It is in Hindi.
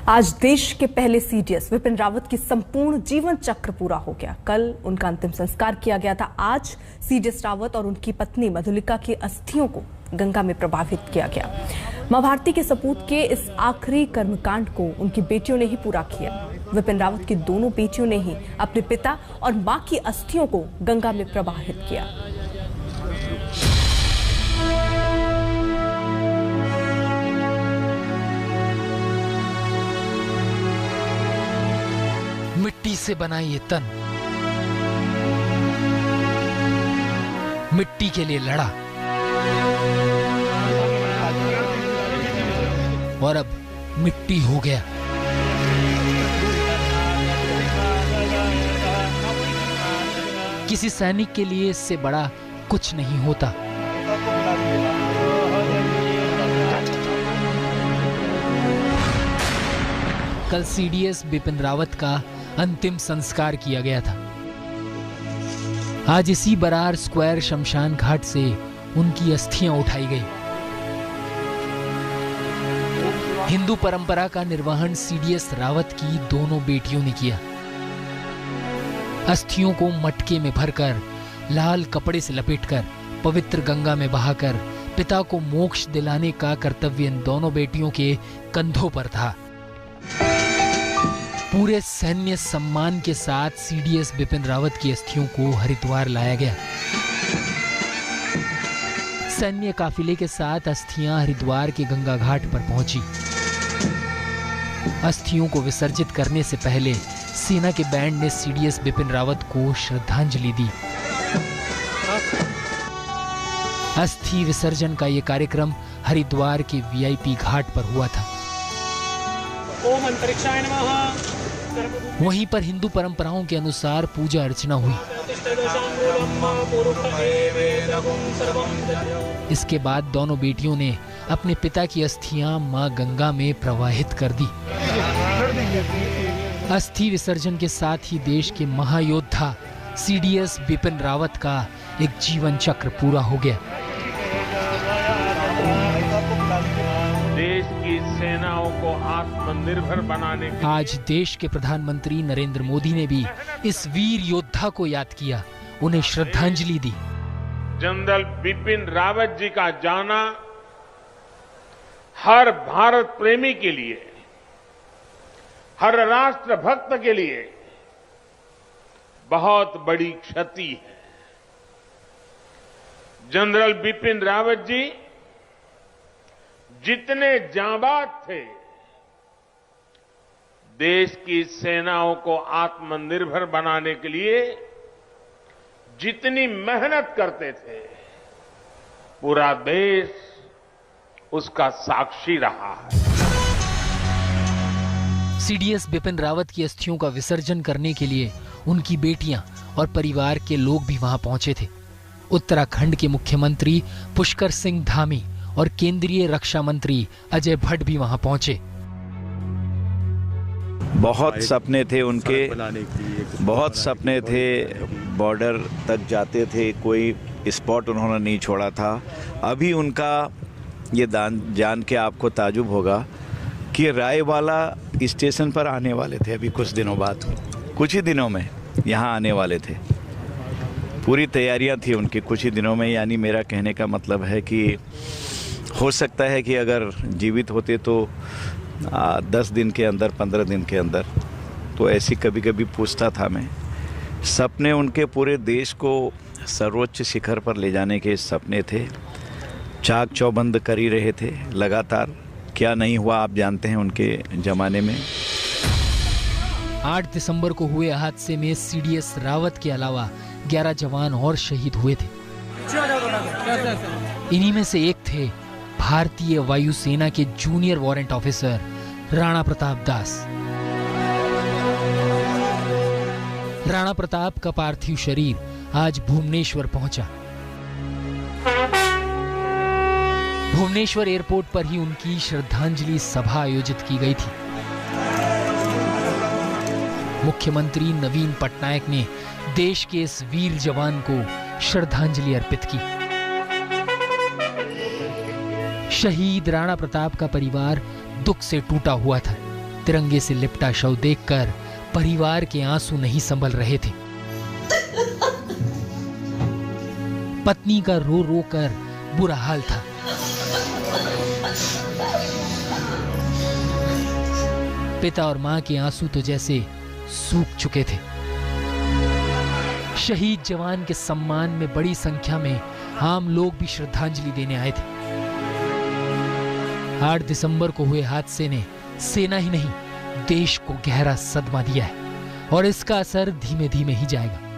आज देश के पहले सीडीएस विपिन रावत की संपूर्ण जीवन चक्र पूरा हो गया। कल उनका अंतिम संस्कार किया गया था। आज सीडीएस रावत और उनकी पत्नी मधुलिका की अस्थियों को गंगा में प्रवाहित किया गया। मां भारती के सपूत के इस आखिरी कर्मकांड को उनकी बेटियों ने ही पूरा किया। विपिन रावत की दोनों बेटियों ने ही अपने पिता और मां की अस्थियों को गंगा में प्रवाहित किया। मिट्टी से बना ये तन मिट्टी के लिए लड़ा और अब मिट्टी हो गया। किसी सैनिक के लिए इससे बड़ा कुछ नहीं होता। कल सीडीएस विपिन रावत का अंतिम संस्कार किया गया था। आज इसी बरार स्क्वायर शमशान घाट से उनकी अस्थियां उठाई गई। हिंदू परंपरा का निर्वहन सीडीएस रावत की दोनों बेटियों ने किया। अस्थियों को मटके में भरकर लाल कपड़े से लपेटकर पवित्र गंगा में बहाकर पिता को मोक्ष दिलाने का कर्तव्य इन दोनों बेटियों के कंधों पर था। पूरे सैन्य सम्मान के साथ सीडीएस विपिन रावत की अस्थियों को हरिद्वार लाया गया। सैन्य काफिले के साथ अस्थियां हरिद्वार के गंगा घाट पर पहुंची। अस्थियों को विसर्जित करने से पहले सेना के बैंड ने सीडीएस विपिन रावत को श्रद्धांजलि दी। अस्थि विसर्जन का यह कार्यक्रम हरिद्वार के वीआईपी घाट पर हुआ था। ओम अंतरिक्षाय नमः। वहीं पर हिंदू परंपराओं के अनुसार पूजा अर्चना हुई। इसके बाद दोनों बेटियों ने अपने पिता की अस्थियां मां गंगा में प्रवाहित कर दी। अस्थि विसर्जन के साथ ही देश के महायोद्धा सीडीएस विपिन रावत का एक जीवन चक्र पूरा हो गया। देश की सेनाओं को आत्मनिर्भर बनाने के आज देश के प्रधानमंत्री नरेंद्र मोदी ने भी इस वीर योद्धा को याद किया, उन्हें श्रद्धांजलि दी। जनरल बिपिन रावत जी का जाना हर भारत प्रेमी के लिए, हर राष्ट्र भक्त के लिए बहुत बड़ी क्षति है। जनरल बिपिन रावत जी जितने जांबाज थे, देश की सेनाओं को आत्मनिर्भर बनाने के लिए जितनी मेहनत करते थे, पूरा देश उसका साक्षी रहा है। सीडीएस विपिन रावत की अस्थियों का विसर्जन करने के लिए उनकी बेटियां और परिवार के लोग भी वहां पहुंचे थे। उत्तराखंड के मुख्यमंत्री पुष्कर सिंह धामी और केंद्रीय रक्षा मंत्री अजय भट्ट भी वहां पहुंचे। बहुत सपने थे उनके, बहुत सपने थे। बॉर्डर तक जाते थे, कोई स्पॉट उन्होंने नहीं छोड़ा था। अभी उनका ये जान के आपको ताजुब होगा कि रायवाला स्टेशन पर आने वाले थे। अभी कुछ दिनों बाद, कुछ ही दिनों में यहाँ आने वाले थे। पूरी तैयारियां थी उनकी कुछ ही दिनों में। यानी मेरा कहने का मतलब है कि हो सकता है कि अगर जीवित होते तो 10 दिन के अंदर, 15 दिन के अंदर। तो ऐसी कभी कभी पूछता था मैं। सपने उनके पूरे देश को सर्वोच्च शिखर पर ले जाने के सपने थे। चाक चौबंद कर ही रहे थे लगातार। क्या नहीं हुआ आप जानते हैं उनके ज़माने में। 8 दिसंबर को हुए हादसे में सीडीएस रावत के अलावा 11 जवान और शहीद हुए थे। इन्हीं में से एक थे भारतीय वायुसेना के junior warrant officer Rana Pratap Das. Rana Pratap का पार्थिव शरीर आज भुवनेश्वर पहुंचा। भुवनेश्वर एयरपोर्ट पर ही उनकी श्रद्धांजलि सभा आयोजित की गई थी। मुख्यमंत्री नवीन पटनायक ने देश के इस वीर जवान को श्रद्धांजलि अर्पित की। शहीद राणा प्रताप का परिवार दुख से टूटा हुआ था। तिरंगे से लिपटा शव देखकर परिवार के आंसू नहीं संभल रहे थे। पत्नी का रो रो कर बुरा हाल था। पिता और मां के आंसू तो जैसे सूख चुके थे। शहीद जवान के सम्मान में बड़ी संख्या में आम लोग भी श्रद्धांजलि देने आए थे। 8 दिसंबर को हुए हादसे ने सेना ही नहीं, देश को गहरा सदमा दिया है और इसका असर धीमे धीमे ही जाएगा।